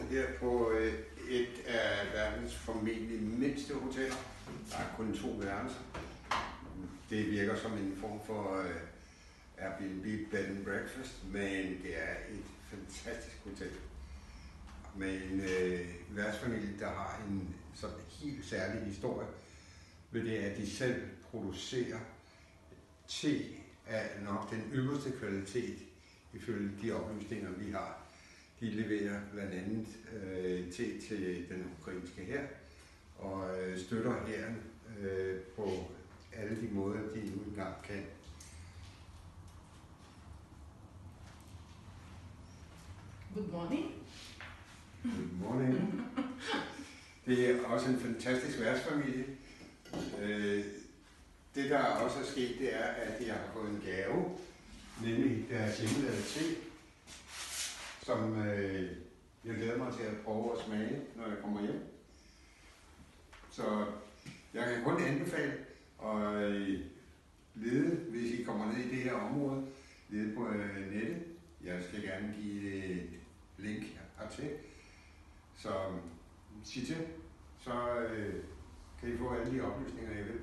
her på et af verdens formentlig mindste hoteller. Der er kun 2 værelser. Det virker som en form for Airbnb bed and breakfast, men det er et fantastisk hotel med en værtsfamilie, der har en sådan helt særlig historie ved det, at de selv producerer te af nok den ypperste kvalitet, ifølge de oplysninger, vi har. De leverer blandt andet te til den ukrainske hær og støtter hæren på alle de måder, de nu engang kan. Good morning. Good morning. Det er også en fantastisk værtsfamilie. Det, der også er sket, det er, at de har fået en gave, nemlig deres hjemmelavede te, som jeg glæder mig til at prøve at smage, når jeg kommer hjem. Så jeg kan kun anbefale at lede, hvis I kommer ned i det her område, lede på nettet. Jeg skal gerne give et link hertil. Så sig til, så kan I få alle de oplysninger, I vil.